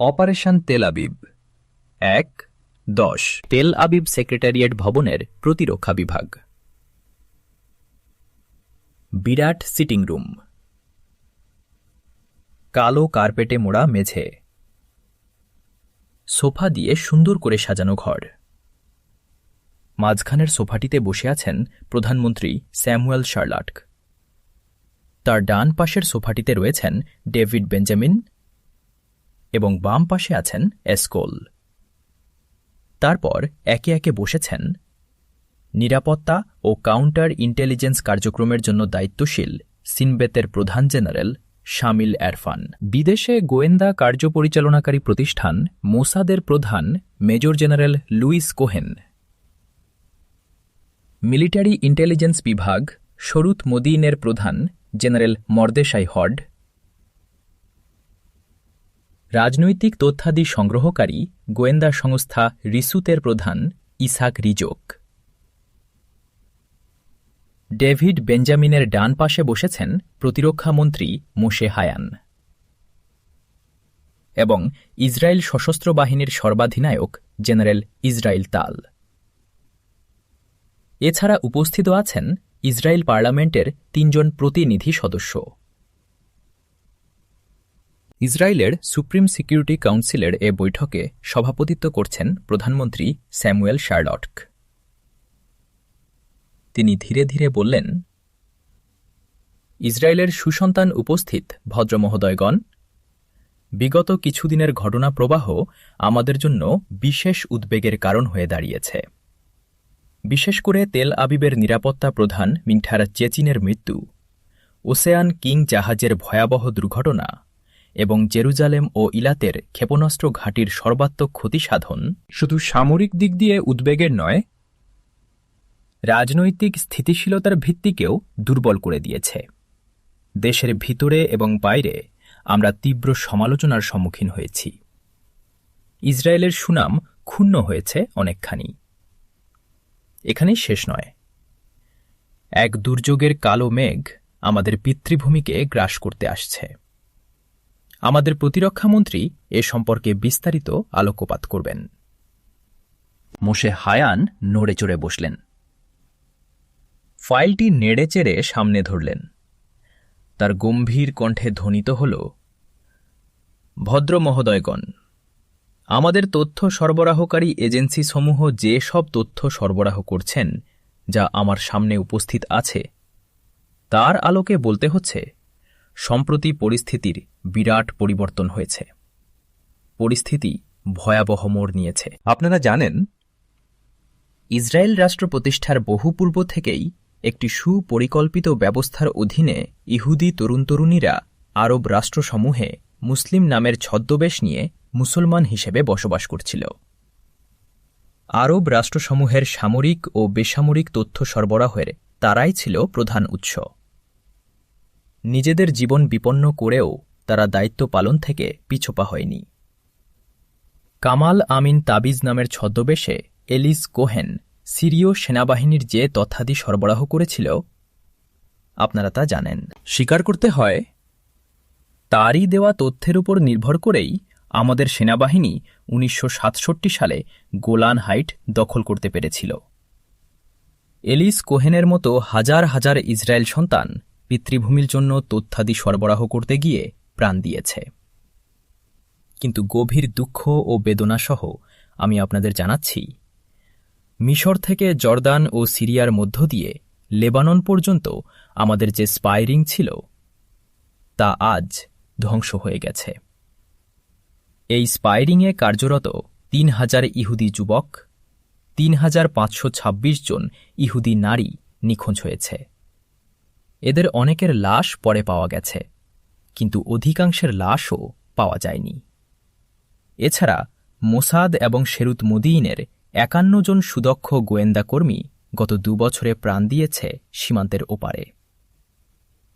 Operation Tel Aviv ১-১০ Tel Aviv secretariat ভবনের প্রতিরক্ষা বিভাগ। বিরাট সিটিং রুম, কালো কার্পেটে মোড়া মেঝে, সোফা দিয়ে সুন্দর করে সাজানো ঘর। মাঝখানের সোফাটিতে বসে আছেন প্রধানমন্ত্রী স্যামুয়েল শার্লট। তার ডান পাশের সোফাটিতে রয়েছেন ডেভিড বেঞ্জামিন এবং বাম পাশে আছেন এসকোল। তারপর একে একে বসেছেন নিরাপত্তা ও কাউন্টার ইন্টেলিজেন্স কার্যক্রমের জন্য দায়িত্বশীল সিনবেতের প্রধান জেনারেল শামিল এরফান, বিদেশে গোয়েন্দা কার্য পরিচালনাকারী প্রতিষ্ঠান মোসাদের প্রধান major general Louis Cohen, military intelligence বিভাগ শরুত মদিনের প্রধান জেনারেল মর্দেশাই হড, রাজনৈতিক তথ্যাদি সংগ্রহকারী গোয়েন্দা সংস্থা রিসুতের প্রধান ইসাক রিজোক। ডেভিড বেঞ্জামিনের ডান পাশে বসেছেন প্রতিরক্ষামন্ত্রী মোশে হায়ান এবং ইসরায়েল সশস্ত্র বাহিনীর সর্বাধিনায়ক জেনারেল ইসরায়েল তাল। এছাড়া উপস্থিত আছেন ইসরায়েল পার্লামেন্টের ৩ জন প্রতিনিধি সদস্য। ইসরায়েলের সুপ্রিম সিকিউরিটি কাউন্সিলের এ বৈঠকে সভাপতিত্ব করছেন প্রধানমন্ত্রী স্যামুয়েল শার্লট। তিনি ধীরে ধীরে বললেন, ইসরায়েলের সুসন্তান উপস্থিত ভদ্রমহোদয়গণ, বিগত কিছুদিনের ঘটনা প্রবাহ আমাদের জন্য বিশেষ উদ্বেগের কারণ হয়ে দাঁড়িয়েছে। বিশেষ করে তেল আবিবের নিরাপত্তা প্রধান মিংঠার চেচিনের মৃত্যু, ওসেয়ান কিং জাহাজের ভয়াবহ দুর্ঘটনা এবং জেরুজালেম ও ইলাতের ক্ষেপণাস্ত্র ঘাঁটির সর্বাত্মক ক্ষতি সাধন শুধু সামরিক দিক দিয়ে উদ্বেগের নয়, রাজনৈতিক স্থিতিশীলতার ভিত্তিকেও দুর্বল করে দিয়েছে। দেশের ভিতরে এবং বাইরে আমরা তীব্র সমালোচনার সম্মুখীন হয়েছি। ইসরায়েলের সুনাম ক্ষুণ্ণ হয়েছে অনেকখানি। এখানেই শেষ নয়, এক দুর্যোগের কালো মেঘ আমাদের পিতৃভূমিকে গ্রাস করতে আসছে। আমাদের প্রতিরক্ষামন্ত্রী এ সম্পর্কে বিস্তারিত আলোকপাত করবেন। মোশে হায়ান নড়ে চড়ে বসলেন, ফাইলটি নেড়েচেড়ে সামনে ধরলেন। তার গম্ভীর কণ্ঠে ধ্বনিত হল, ভদ্র মহোদয়গণ, আমাদের তথ্য সরবরাহকারী এজেন্সিসমূহ যে সব তথ্য সরবরাহ করছেন যা আমার সামনে উপস্থিত আছে, তার আলোকে বলতে হচ্ছে সম্প্রতি পরিস্থিতির বিরাট পরিবর্তন হয়েছে। পরিস্থিতি ভয়াবহ মোড় নিয়েছে। আপনারা জানেন, ইসরায়েল রাষ্ট্র প্রতিষ্ঠার বহু পূর্ব থেকেই একটি সুপরিকল্পিত ব্যবস্থার অধীনে ইহুদি তরুণ তরুণীরা আরব রাষ্ট্রসমূহে মুসলিম নামের ছদ্মবেশ নিয়ে মুসলমান হিসেবে বসবাস করছিল। আরব রাষ্ট্রসমূহের সামরিক ও বেসামরিক তথ্য সরবরাহের তারাই ছিল প্রধান উৎস। নিজেদের জীবন বিপন্ন করেও তারা দায়িত্ব পালন থেকে পিছপা হয়নি। কামাল আমিন তাবিজ নামের ছদ্মবেশে এলিস কোহেন সিরীয় সেনাবাহিনীর যে তথ্যাদি সরবরাহ করেছিল, আপনারা তা জানেন। স্বীকার করতে হয়, তারই দেওয়া তথ্যের উপর নির্ভর করেই আমাদের সেনাবাহিনী ১৯৬৭ সালে গোলান হাইট দখল করতে পেরেছিল। এলিস কোহেনের মতো হাজার হাজার ইসরায়েল সন্তান পিতৃভূমির জন্য তথ্যাদি সরবরাহ করতে গিয়ে প্রাণ দিয়েছে। কিন্তু গভীর দুঃখ ও বেদনাসহ আমি আপনাদের জানাচ্ছি, মিশর থেকে জর্দান ও সিরিয়ার মধ্য দিয়ে লেবানন পর্যন্ত আমাদের যে স্পাইরিং ছিল, তা আজ ধ্বংস হয়ে গেছে। এই স্পাইরিংয়ে কার্যরত ৩,০০০ ইহুদি যুবক, ৩,৫২৬ জন ইহুদি নারী নিখোঁজ হয়েছে। এদের অনেকের লাশ পরে পাওয়া গেছে, কিন্তু অধিকাংশের লাশও পাওয়া যায়নি। এছাড়া মোসাদ এবং শেরুত মদিনের ৫১ জন সুদক্ষ গোয়েন্দা কর্মী গত ২ বছরে প্রাণ দিয়েছে সীমান্তের ওপারে।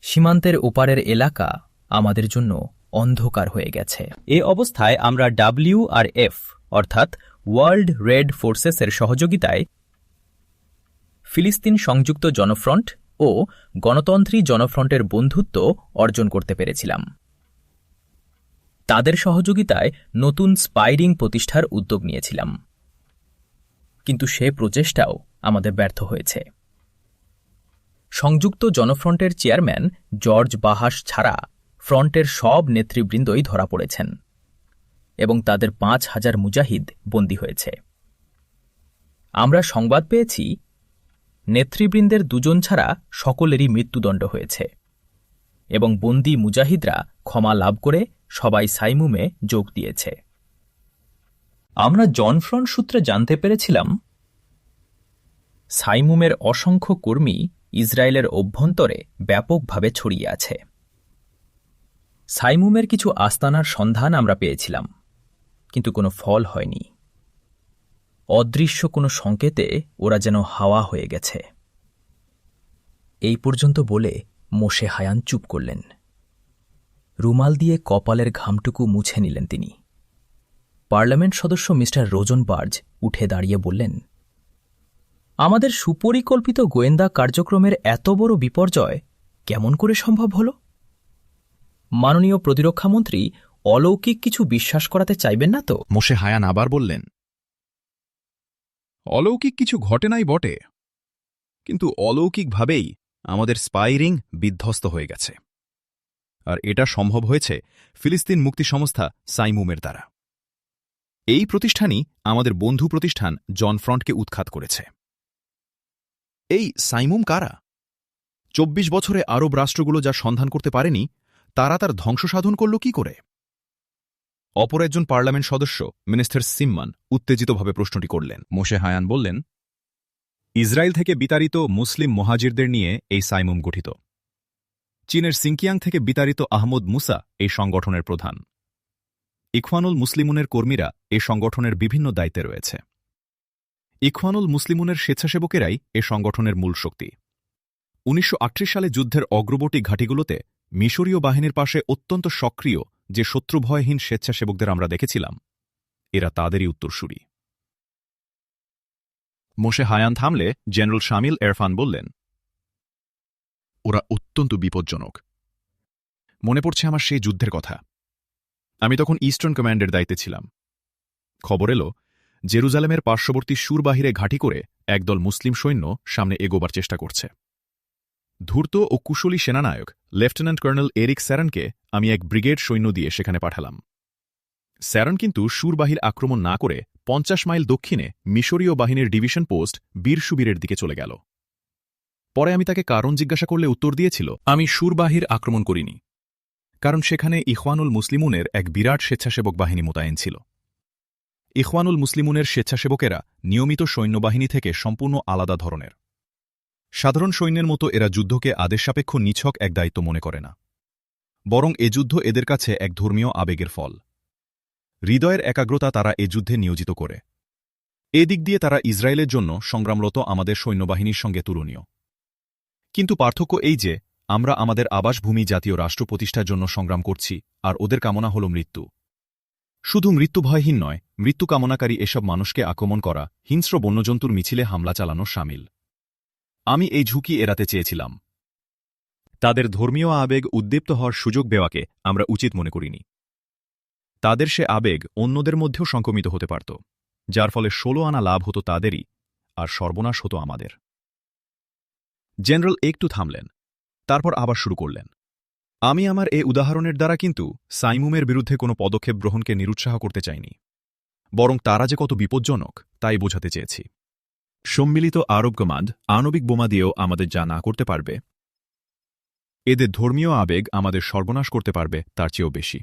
সীমান্তের ওপারের এলাকা আমাদের জন্য অন্ধকার হয়ে গেছে। এ অবস্থায় আমরা WRF অর্থাৎ ওয়ার্ল্ড রেড ফোর্সেসের সহযোগিতায় ফিলিস্তিন সংযুক্ত জনফ্রন্ট ও গণতন্ত্রী জনফ্রন্টের বন্ধুত্ব অর্জন করতে পেরেছিলাম। তাদের সহযোগিতায় নতুন স্পাইরিং প্রতিষ্ঠার উদ্যোগ নিয়েছিলাম, কিন্তু সে প্রচেষ্টাও আমাদের ব্যর্থ হয়েছে। সংযুক্ত জনফ্রন্টের চেয়ারম্যান জর্জ বাহাস ছাড়া ফ্রন্টের সব নেতৃবৃন্দই ধরা পড়েছেন এবং তাদের ৫,০০০ মুজাহিদ বন্দী হয়েছে। আমরা সংবাদ পেয়েছি নেতৃবৃন্দের ২ জন ছাড়া সকলেরই মৃত্যুদণ্ড হয়েছে এবং বন্দী মুজাহিদরা ক্ষমা লাভ করে সবাই সাইমুমে যোগ দিয়েছে। আমরা জনফ্রন্ট সূত্রে জানতে পেরেছিলাম সাইমুমের অসংখ্য কর্মী ইসরায়েলের অভ্যন্তরে ব্যাপকভাবে ছড়িয়ে আছে। সাইমুমের কিছু আস্তানার সন্ধান আমরা পেয়েছিলাম, কিন্তু কোনো ফল হয়নি। অদৃশ্য কোনো সংকেতে ওরা যেন হাওয়া হয়ে গেছে। এই পর্যন্ত বলে মোশে হায়ান চুপ করলেন। রুমাল দিয়ে কপালের ঘামটুকু মুছে নিলেন তিনি। পার্লামেন্ট সদস্য মিস্টার রোজনবার্জ উঠে দাঁড়িয়ে বললেন, আমাদের সুপরিকল্পিত গোয়েন্দা কার্যক্রমের এত বড় বিপর্যয় কেমন করে সম্ভব হল? মাননীয় প্রতিরক্ষামন্ত্রী অলৌকিক কিছু বিশ্বাস করাতে চাইবেন না তো? মোশে হায়ান আবার বললেন, অলৌকিক কিছু ঘটে নাই বটে, কিন্তু অলৌকিকভাবেই আমাদের স্পাইরিং বিধ্বস্ত হয়ে গেছে, আর এটা সম্ভব হয়েছে ফিলিস্তিন মুক্তি সংস্থা সাইমুমের দ্বারা। এই প্রতিষ্ঠানই আমাদের বন্ধু প্রতিষ্ঠান জনফ্রন্টকে উৎখাত করেছে। এই সাইমুম কারা? ২৪ বছরে আরব রাষ্ট্রগুলো যা সন্ধান করতে পারেনি, তারা তার ধ্বংস সাধন করল কি করে? অপর একজন পার্লামেন্ট সদস্য মিনিস্টার সিম্মান উত্তেজিতভাবে প্রশ্নটি করলেন। মোশে হায়ান বললেন, ইসরায়েল থেকে বিতাড়িত মুসলিম মহাজিরদের নিয়ে এই সাইমুম গঠিত। চীনের সিংকিয়াং থেকে বিতাড়িত আহমদ মুসা এই সংগঠনের প্রধান। ইখওয়ানুল মুসলিমুনের কর্মীরা এই সংগঠনের বিভিন্ন দায়িত্বে রয়েছে। ইখওয়ানুল মুসলিমুনের স্বেচ্ছাসেবকেরাই এ সংগঠনের মূল শক্তি। ১৯৩৮ সালে যুদ্ধের অগ্রবর্তী ঘাঁটিগুলোতে মিশরীয় বাহিনীর পাশে অত্যন্ত সক্রিয় যে শত্রুভয়হীন স্বেচ্ছাসেবকদের আমরা দেখেছিলাম, এরা তাদেরই উত্তরসূরি। মোশে হায়ান থামলে জেনারেল শামিল এরফান বললেন, ওরা অত্যন্ত বিপজ্জনক। মনে পড়ছে আমার সেই যুদ্ধের কথা। আমি তখন ইস্টার্ন কমান্ডের দায়িত্বে ছিলাম। খবর এলো জেরুজালেমের পার্শ্ববর্তী সুরবাহিরে ঘাঁটি করে একদল মুসলিম সৈন্য সামনে এগোবার চেষ্টা করছে। ধূর্ত ও কুশলী সেনানায়ক লেফটেন্যান্ট কর্নেল এরিক স্যারনকে আমি এক ব্রিগেড সৈন্য দিয়ে সেখানে পাঠালাম। স্যারন কিন্তু সুরবাহির আক্রমণ না করে ৫০ মাইল দক্ষিণে মিশরীয় বাহিনীর ডিভিশন পোস্ট বীর সুবীরের দিকে চলে গেল। পরে আমি তাকে কারণ জিজ্ঞাসা করলে উত্তর দিয়েছিল, আমি সুরবাহির আক্রমণ করিনি, কারণ সেখানে ইখওয়ানুল মুসলিমুনের এক বিরাট স্বেচ্ছাসেবক বাহিনী মোতায়েন ছিল। ইখওয়ানুল মুসলিমুনের স্বেচ্ছাসেবকেরা নিয়মিত সৈন্যবাহিনী থেকে সম্পূর্ণ আলাদা ধরনের। সাধারণ সৈন্যের মতো এরা যুদ্ধকে আদেশসাপেক্ষ নিছক এক দায়িত্ব মনে করে না, বরং এ যুদ্ধ এদের কাছে এক ধর্মীয় আবেগের ফল। হৃদয়ের একাগ্রতা তারা এ যুদ্ধে নিয়োজিত করে। এ দিক দিয়ে তারা ইসরায়েলের জন্য সংগ্রামরত আমাদের সৈন্যবাহিনীর সঙ্গে তুলনীয়। কিন্তু পার্থক্য এই যে আমরা আমাদের আবাসভূমি জাতীয় রাষ্ট্র প্রতিষ্ঠার জন্য সংগ্রাম করছি, আর ওদের কামনা হল মৃত্যু। শুধু মৃত্যু ভয়হীন নয়, মৃত্যু কামনাকারী এসব মানুষকে আক্রমণ করা, হিংস্র বন্যজন্তুর মিছিলে হামলা চালানো শামিল। আমি এই ঝুঁকি এড়াতে চেয়েছিলাম। তাদের ধর্মীয় আবেগ উদ্দীপ্ত হওয়ার সুযোগ দেওয়াকে আমরা উচিত মনে করিনি। তাদের সে আবেগ অন্যদের মধ্যেও সংক্রমিত হতে পারত, যার ফলে ১৬ আনা লাভ হতো তাদেরই, আর সর্বনাশ হতো আমাদের। জেনারেল একটু থামলেন, তারপর আবার শুরু করলেন, আমি আমার এ উদাহরণের দ্বারা কিন্তু সাইমুমের বিরুদ্ধে কোনো পদক্ষেপ গ্রহণকে নিরুৎসাহ করতে চাইনি, বরং তারা যে কত বিপজ্জনক তাই বোঝাতে চেয়েছি। সম্মিলিত আরব কমান্ড আণবিক বোমা দিয়েও আমাদের যা না করতে পারবে, এদের ধর্মীয় আবেগ আমাদের সর্বনাশ করতে পারবে তার চেয়েও বেশি।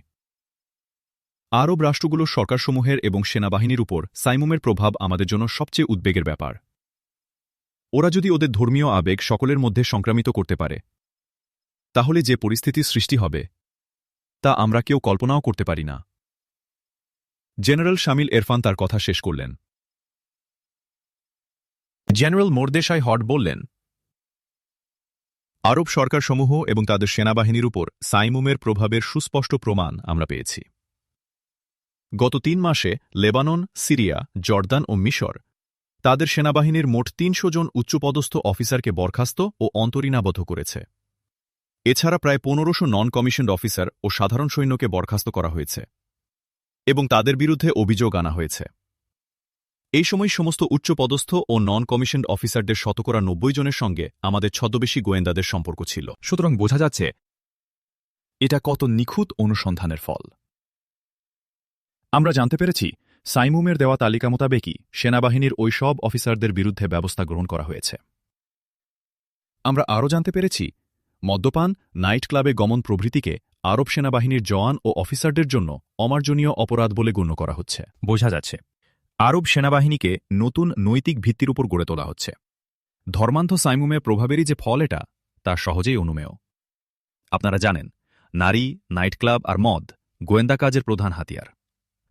আরব রাষ্ট্রগুলোর সরকারসমূহের এবং সেনাবাহিনীর উপর সাইমুমের প্রভাব আমাদের জন্য সবচেয়ে উদ্বেগের ব্যাপার। ওরা যদি ওদের ধর্মীয় আবেগ সকলের মধ্যে সংক্রামিত করতে পারে, তাহলে যে পরিস্থিতি সৃষ্টি হবে তা আমরা কেউ কল্পনাও করতে পারি না। জেনারেল শামিল এরফান তার কথা শেষ করলেন। জেনারেল মোরদেশাই হট বললেন, আরব সরকারসমূহ এবং তাদের সেনাবাহিনীর উপর সাইমুমের প্রভাবের সুস্পষ্ট প্রমাণ আমরা পেয়েছি। গত ৩ মাসে লেবানন, সিরিয়া, জর্দান ও মিশর তাদের সেনাবাহিনীর মোট ৩০০ জন উচ্চপদস্থ অফিসারকে বরখাস্ত ও অন্তরীণাবদ্ধ করেছে। এছাড়া প্রায় ১৫০০ নন কমিশনড অফিসার ও সাধারণ সৈন্যকে বরখাস্ত করা হয়েছে। এবং তাদের বিরুদ্ধে অভিযোগ আনা হয়েছে। এই সময় সমস্ত উচ্চপদস্থ ও নন কমিশনড অফিসারদের 90 জনের সঙ্গে আমাদের ছদ্মবেশী গোয়েন্দাদের সম্পর্ক ছিল। সুতরাং বোঝা যাচ্ছে এটা কত নিখুঁত অনুসন্ধানের ফল। আমরা জানতে পেরেছি সাইমুমের দেওয়া তালিকা মোতাবেকই সেনাবাহিনীর ওই সব অফিসারদের বিরুদ্ধে ব্যবস্থা গ্রহণ করা হয়েছে। আমরা আরও জানতে পেরেছি মদ্যপান, নাইট ক্লাবে গমন প্রভৃতিকে আরব সেনাবাহিনীর জওয়ান ও অফিসারদের জন্য অমার্জনীয় অপরাধ বলে গণ্য করা হচ্ছে। বোঝা যাচ্ছে আরব সেনাবাহিনীকে নতুন নৈতিক ভিত্তির উপর গড়ে তোলা হচ্ছে। ধর্মান্ধ সাইমুমের প্রভাবেরই যে ফল এটা, তা সহজেই অনুমেয়। আপনারা জানেন, নারী, নাইট ক্লাব আর মদ গোয়েন্দা কাজের প্রধান হাতিয়ার।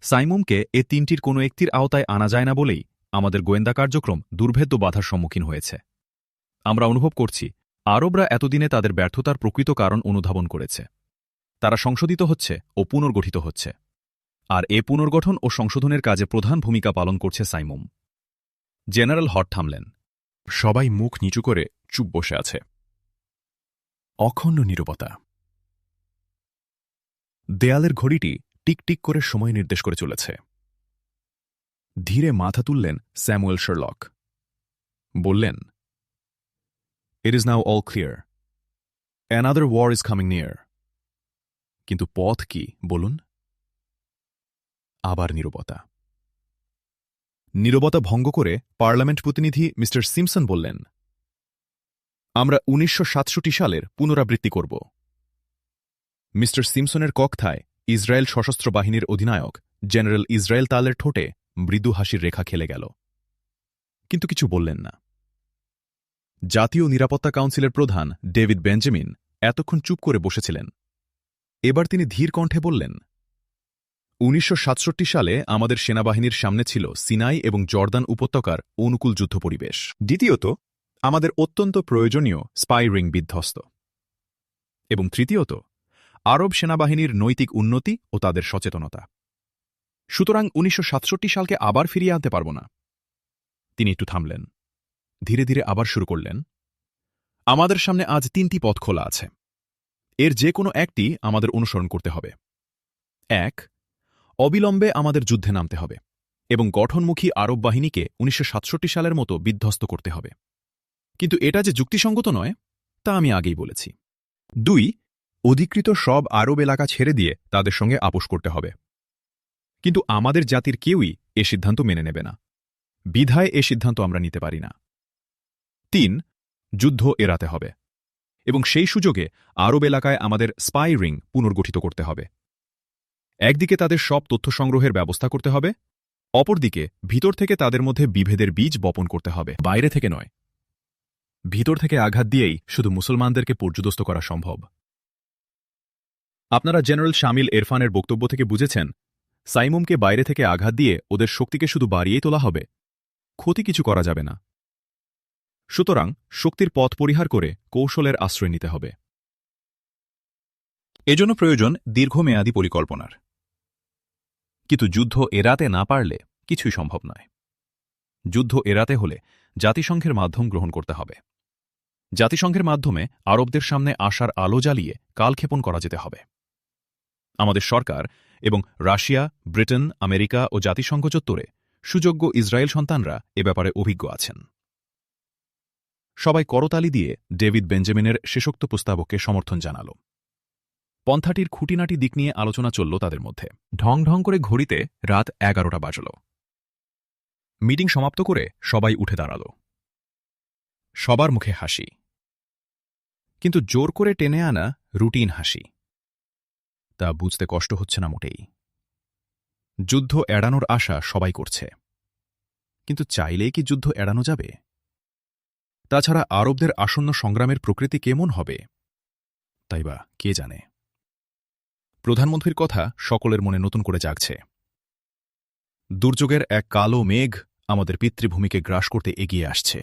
সাইমুমকে এ তিনটির কোনো একটির আওতায় আনা যায় না বলেই আমাদের গোয়েন্দা কার্যক্রম দুর্ভেদ্য বাধার সম্মুখীন হয়েছে। আমরা অনুভব করছি আরবরা এতদিনে তাদের ব্যর্থতার প্রকৃত কারণ অনুধাবন করেছে। তারা সংশোধিত হচ্ছে ও পুনর্গঠিত হচ্ছে, আর এ পুনর্গঠন ও সংশোধনের কাজে প্রধান ভূমিকা পালন করছে সাইমুম। General hot থামলেন। সবাই মুখ নিচু করে চুপ বসে আছে। অখণ্ড নীরবতা। দেয়ালের ঘড়িটি টিকটিক করে সময় নির্দেশ করে চলেছে। ধীরে মাথা তুললেন স্যামুয়েল শার্লক। বললেন, "It is now all clear. Another war is coming near." কিন্তু পথ কি বলুন? আবার নীরবতা। নীরবতা ভঙ্গ করে পার্লামেন্ট প্রতিনিধি মিস্টার সিম্পসন বললেন, "আমরা 1967 সালের পুনরাবৃত্তি করব।" মিস্টার সিম্পসনের কক্ষায় ইসরায়েল সশস্ত্র বাহিনীর অধিনায়ক জেনারেল ইসরায়েল তালের ঠোঁটে মৃদু হাসির রেখা খেলে গেল, কিন্তু কিছু বললেন না। জাতীয় নিরাপত্তা কাউন্সিলের প্রধান ডেভিড বেঞ্জামিন এতক্ষণ চুপ করে বসেছিলেন। এবার তিনি ধীর কণ্ঠে বললেন, 1967 সালে আমাদের সেনাবাহিনীর সামনে ছিল সিনাই এবং জর্দান উপত্যকার অনুকূল যুদ্ধ পরিবেশ। দ্বিতীয়ত, আমাদের অত্যন্ত প্রয়োজনীয় স্পাই রিং বিধ্বস্ত। এবং তৃতীয়ত, আরব সেনাবাহিনীর নৈতিক উন্নতি ও তাদের সচেতনতা। সুতরাং 1967 সালকে আবার ফিরিয়ে আনতে পারব না। তিনি একটু থামলেন। ধীরে ধীরে আবার শুরু করলেন, আমাদের সামনে আজ 3টি পথ খোলা আছে। এর যে কোনো একটি আমাদের অনুসরণ করতে হবে। 1, অবিলম্বে আমাদের যুদ্ধে নামতে হবে এবং গঠনমুখী আরব বাহিনীকে 1967 সালের মতো বিধ্বস্ত করতে হবে। কিন্তু এটা যে যুক্তিসঙ্গত নয়, তা আমি আগেই বলেছি। 2, অধিকৃত সব আরব এলাকা ছেড়ে দিয়ে তাদের সঙ্গে আপোষ করতে হবে। কিন্তু আমাদের জাতির কেউই এ সিদ্ধান্ত মেনে নেবে না। বিধায় এ সিদ্ধান্ত আমরা নিতে পারি না। 3, যুদ্ধ এড়াতে হবে এবং সেই সুযোগে আরব এলাকায় আমাদের স্পাই রিং পুনর্গঠিত করতে হবে। একদিকে তাদের সব তথ্য সংগ্রহের ব্যবস্থা করতে হবে, অপরদিকে ভিতর থেকে তাদের মধ্যে বিভেদের বীজ বপন করতে হবে। বাইরে থেকে নয়, ভিতর থেকে আঘাত দিয়েই শুধু মুসলমানদেরকে পর্যুদস্ত করা সম্ভব। আপনারা জেনারেল শামিল এরফানের বক্তব্য থেকে বুঝেছেন, সাইমুমকে বাইরে থেকে আঘাত দিয়ে ওদের শক্তিকে শুধু বাড়িয়েই তোলা হবে, ক্ষতি কিছু করা যাবে না। সুতরাং শক্তির পথ পরিহার করে কৌশলের আশ্রয় নিতে হবে। এজন্য প্রয়োজন দীর্ঘমেয়াদী পরিকল্পনার। কিন্তু যুদ্ধ এড়াতে না পারলে কিছুই সম্ভব নয়। যুদ্ধ এড়াতে হলে জাতিসংঘের মাধ্যম গ্রহণ করতে হবে। জাতিসংঘের মাধ্যমে আরবদের সামনে আশার আলো জ্বালিয়ে কালক্ষেপণ করা যেতে হবে। আমাদের সরকার এবং রাশিয়া, ব্রিটেন, আমেরিকা ও জাতিসংঘ চত্বরে সুযোগ্য ইসরায়েল সন্তানরা এ ব্যাপারে অভিজ্ঞ আছেন। সবাই করতালি দিয়ে ডেভিড বেঞ্জামিনের শেষোক্ত প্রস্তাবকে সমর্থন জানাল। পন্থাটির খুঁটিনাটি দিক নিয়ে আলোচনা চলল তাদের মধ্যে। ঢং ঢং করে ঘড়িতে রাত 11টা বাজল। মিটিং সমাপ্ত করে সবাই উঠে দাঁড়াল। সবার মুখে হাসি, কিন্তু জোর করে টেনে আনা রুটিন হাসি। তা বুঝতে কষ্ট হচ্ছে না মোটেই। যুদ্ধ এড়ানোর আশা সবাই করছে, কিন্তু চাইলেই কি যুদ্ধ এড়ানো যাবে? তাছাড়া আরবদের আসন্ন সংগ্রামের প্রকৃতি কেমন হবে, তাই বা কে জানে। প্রধানমন্ত্রীর কথা সকলের মনে নতুন করে জাগছে। দুর্যোগের এক কালো মেঘ আমাদের পিতৃভূমিকে গ্রাস করতে এগিয়ে আসছে।